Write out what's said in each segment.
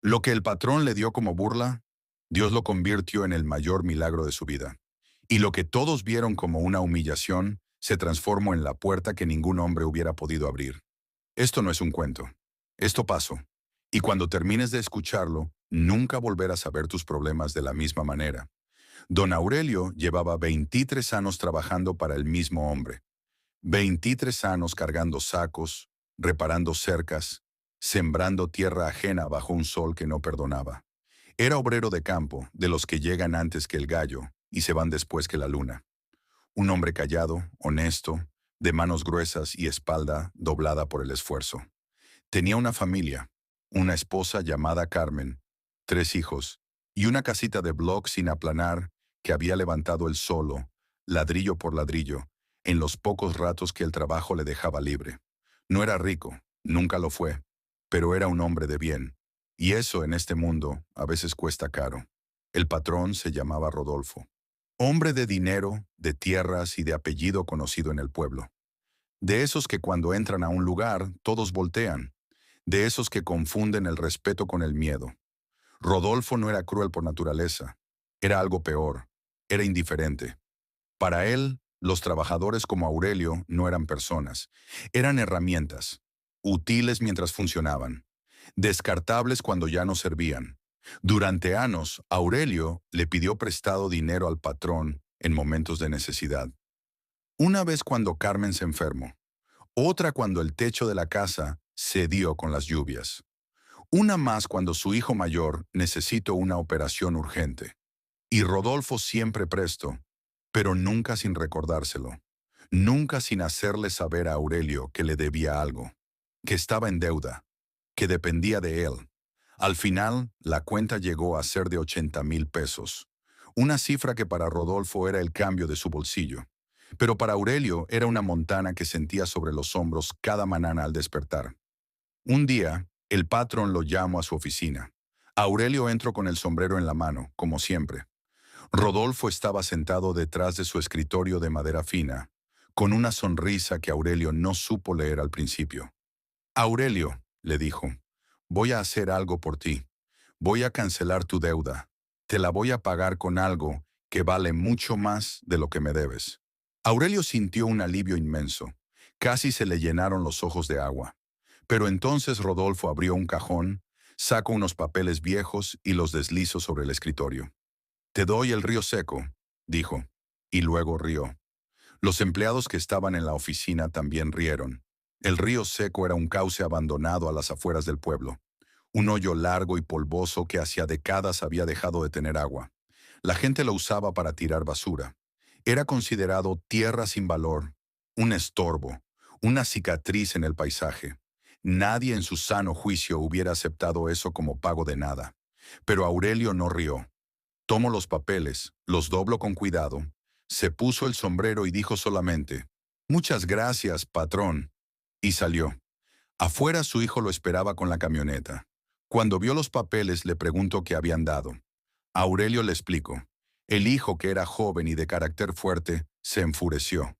Lo que el patrón le dio como burla, Dios lo convirtió en el mayor milagro de su vida. Y lo que todos vieron como una humillación, se transformó en la puerta que ningún hombre hubiera podido abrir. Esto no es un cuento. Esto pasó. Y cuando termines de escucharlo, nunca volverás a ver tus problemas de la misma manera. Don Aurelio llevaba 23 años trabajando para el mismo hombre. 23 años cargando sacos, reparando cercas, sembrando tierra ajena bajo un sol que no perdonaba. Era obrero de campo, de los que llegan antes que el gallo y se van después que la luna. Un hombre callado, honesto, de manos gruesas y espalda doblada por el esfuerzo. Tenía una familia, una esposa llamada Carmen, 3 hijos, y una casita de bloc sin aplanar que había levantado él solo, ladrillo por ladrillo, en los pocos ratos que el trabajo le dejaba libre. No era rico, nunca lo fue, pero era un hombre de bien, y eso en este mundo a veces cuesta caro. El patrón se llamaba Rodolfo. Hombre de dinero, de tierras y de apellido conocido en el pueblo. De esos que cuando entran a un lugar, todos voltean. De esos que confunden el respeto con el miedo. Rodolfo no era cruel por naturaleza. Era algo peor. Era indiferente. Para él, los trabajadores como Aurelio no eran personas. Eran herramientas. Útiles mientras funcionaban. Descartables cuando ya no servían. Durante años, Aurelio le pidió prestado dinero al patrón en momentos de necesidad. Una vez cuando Carmen se enfermó. Otra cuando el techo de la casa cedió con las lluvias. Una más cuando su hijo mayor necesitó una operación urgente. Y Rodolfo siempre presto, pero nunca sin recordárselo. Nunca sin hacerle saber a Aurelio que le debía algo, que estaba en deuda, que dependía de él. Al final, la cuenta llegó a ser de 80,000 pesos, una cifra que para Rodolfo era el cambio de su bolsillo. Pero para Aurelio era una montana que sentía sobre los hombros cada mañana al despertar. Un día, el patrón lo llamó a su oficina. Aurelio entró con el sombrero en la mano, como siempre. Rodolfo estaba sentado detrás de su escritorio de madera fina, con una sonrisa que Aurelio no supo leer al principio. Aurelio, le dijo, voy a hacer algo por ti. Voy a cancelar tu deuda. Te la voy a pagar con algo que vale mucho más de lo que me debes. Aurelio sintió un alivio inmenso. Casi se le llenaron los ojos de agua. Pero entonces Rodolfo abrió un cajón, sacó unos papeles viejos y los deslizó sobre el escritorio. Te doy el río seco, dijo, y luego rió. Los empleados que estaban en la oficina también rieron. El río seco era un cauce abandonado a las afueras del pueblo. Un hoyo largo y polvoso que hacía décadas había dejado de tener agua. La gente lo usaba para tirar basura. Era considerado tierra sin valor, un estorbo, una cicatriz en el paisaje. Nadie en su sano juicio hubiera aceptado eso como pago de nada. Pero Aurelio no rió. Tomó los papeles, los dobló con cuidado, se puso el sombrero y dijo solamente, «Muchas gracias, patrón», y salió. Afuera su hijo lo esperaba con la camioneta. Cuando vio los papeles le preguntó qué habían dado. Aurelio le explicó. El hijo, que era joven y de carácter fuerte, se enfureció.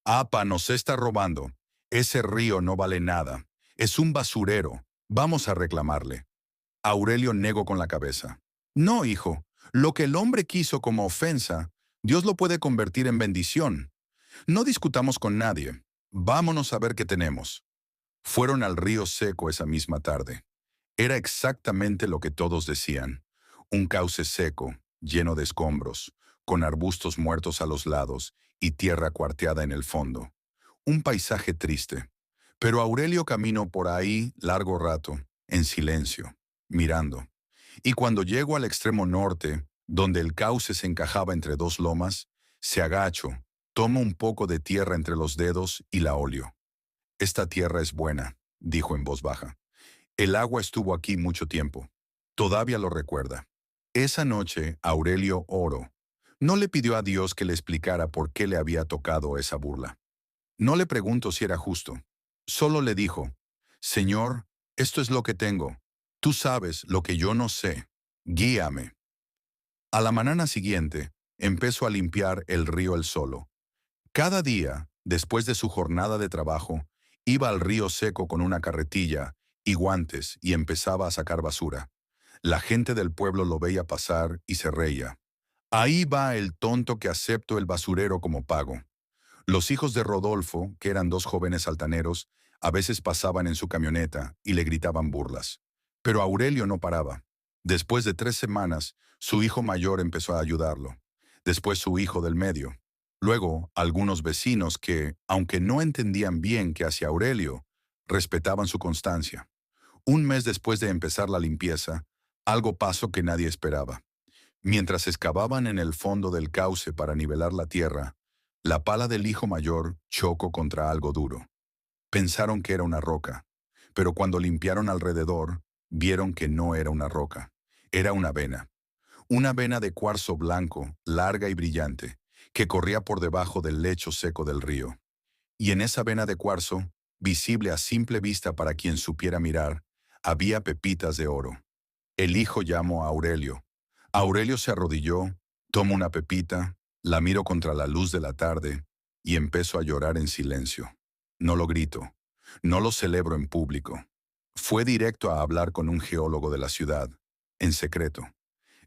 «Apa, nos está robando. Ese río no vale nada. Es un basurero. Vamos a reclamarle». Aurelio negó con la cabeza. «No, hijo. Lo que el hombre quiso como ofensa, Dios lo puede convertir en bendición. No discutamos con nadie. Vámonos a ver qué tenemos». Fueron al río seco esa misma tarde. Era exactamente lo que todos decían. Un cauce seco, lleno de escombros, con arbustos muertos a los lados y tierra cuarteada en el fondo. Un paisaje triste. Pero Aurelio caminó por ahí largo rato, en silencio, mirando. Y cuando llegó al extremo norte, donde el cauce se encajaba entre dos lomas, se agachó, tomó un poco de tierra entre los dedos y la olió. «Esta tierra es buena», dijo en voz baja. «El agua estuvo aquí mucho tiempo. Todavía lo recuerda». Esa noche Aurelio oró. No le pidió a Dios que le explicara por qué le había tocado esa burla. No le preguntó si era justo. Solo le dijo, «Señor, esto es lo que tengo. Tú sabes lo que yo no sé. Guíame». A la mañana siguiente, empezó a limpiar el río él solo. Cada día, después de su jornada de trabajo, iba al río seco con una carretilla y guantes y empezaba a sacar basura. La gente del pueblo lo veía pasar y se reía. Ahí va el tonto que aceptó el basurero como pago. Los hijos de Rodolfo, que eran dos jóvenes altaneros, a veces pasaban en su camioneta y le gritaban burlas. Pero Aurelio no paraba. Después de 3 semanas, su hijo mayor empezó a ayudarlo. Después su hijo del medio. Luego, algunos vecinos que, aunque no entendían bien qué hacía Aurelio, respetaban su constancia. Un mes después de empezar la limpieza, algo pasó que nadie esperaba. Mientras excavaban en el fondo del cauce para nivelar la tierra, la pala del hijo mayor chocó contra algo duro. Pensaron que era una roca, pero cuando limpiaron alrededor, vieron que no era una roca, era una vena de cuarzo blanco, larga y brillante, que corría por debajo del lecho seco del río. Y en esa vena de cuarzo, visible a simple vista para quien supiera mirar, había pepitas de oro. El hijo llamó a Aurelio. Aurelio se arrodilló, tomó una pepita, la miró contra la luz de la tarde y empezó a llorar en silencio. No lo grito, no lo celebro en público. Fue directo a hablar con un geólogo de la ciudad, en secreto.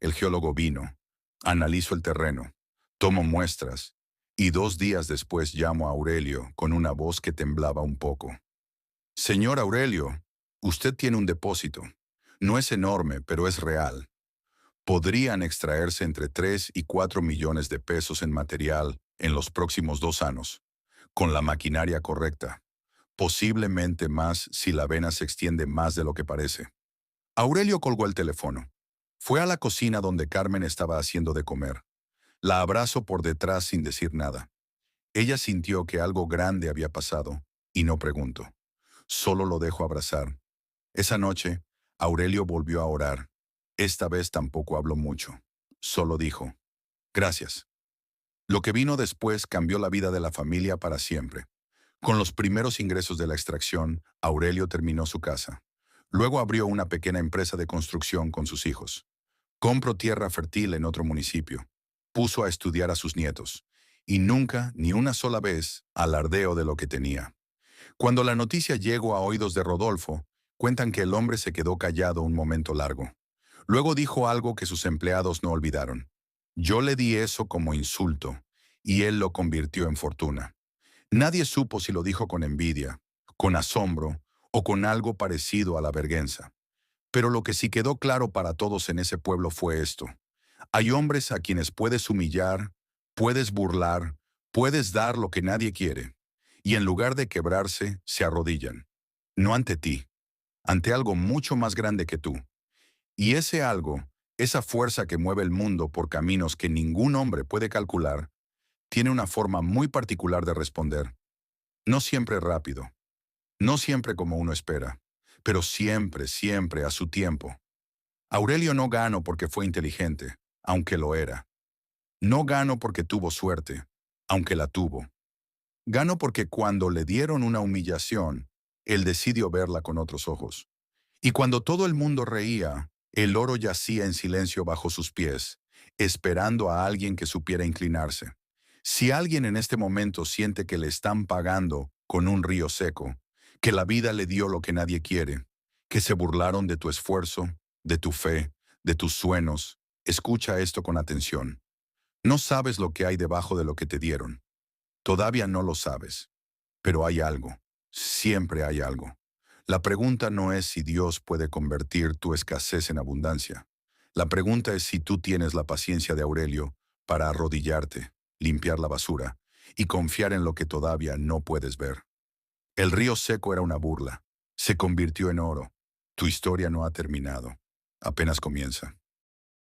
El geólogo vino, analizó el terreno, tomó muestras y 2 días después llamó a Aurelio con una voz que temblaba un poco. Señor Aurelio, usted tiene un depósito. No es enorme, pero es real. Podrían extraerse entre 3 y 4 millones de pesos en material en los próximos 2 años, con la maquinaria correcta. Posiblemente más si la vena se extiende más de lo que parece. Aurelio colgó el teléfono. Fue a la cocina donde Carmen estaba haciendo de comer. La abrazó por detrás sin decir nada. Ella sintió que algo grande había pasado y no preguntó. Solo lo dejó abrazar. Esa noche, Aurelio volvió a orar. Esta vez tampoco habló mucho. Solo dijo, gracias. Lo que vino después cambió la vida de la familia para siempre. Con los primeros ingresos de la extracción, Aurelio terminó su casa. Luego abrió una pequeña empresa de construcción con sus hijos. Compró tierra fértil en otro municipio. Puso a estudiar a sus nietos. Y nunca, ni una sola vez, alardeó de lo que tenía. Cuando la noticia llegó a oídos de Rodolfo, cuentan que el hombre se quedó callado un momento largo. Luego dijo algo que sus empleados no olvidaron. Yo le di eso como insulto, y él lo convirtió en fortuna. Nadie supo si lo dijo con envidia, con asombro o con algo parecido a la vergüenza. Pero lo que sí quedó claro para todos en ese pueblo fue esto. Hay hombres a quienes puedes humillar, puedes burlar, puedes dar lo que nadie quiere, y en lugar de quebrarse, se arrodillan. No ante ti, ante algo mucho más grande que tú. Y ese algo, esa fuerza que mueve el mundo por caminos que ningún hombre puede calcular, tiene una forma muy particular de responder. No siempre rápido, no siempre como uno espera, pero siempre, siempre a su tiempo. Aurelio no ganó porque fue inteligente, aunque lo era. No ganó porque tuvo suerte, aunque la tuvo. Ganó porque cuando le dieron una humillación, él decidió verla con otros ojos. Y cuando todo el mundo reía, el oro yacía en silencio bajo sus pies, esperando a alguien que supiera inclinarse. Si alguien en este momento siente que le están pagando con un río seco, que la vida le dio lo que nadie quiere, que se burlaron de tu esfuerzo, de tu fe, de tus sueños, escucha esto con atención. No sabes lo que hay debajo de lo que te dieron. Todavía no lo sabes. Pero hay algo. Siempre hay algo. La pregunta no es si Dios puede convertir tu escasez en abundancia. La pregunta es si tú tienes la paciencia de Aurelio para arrodillarte, limpiar la basura y confiar en lo que todavía no puedes ver. El río seco era una burla. Se convirtió en oro. Tu historia no ha terminado. Apenas comienza.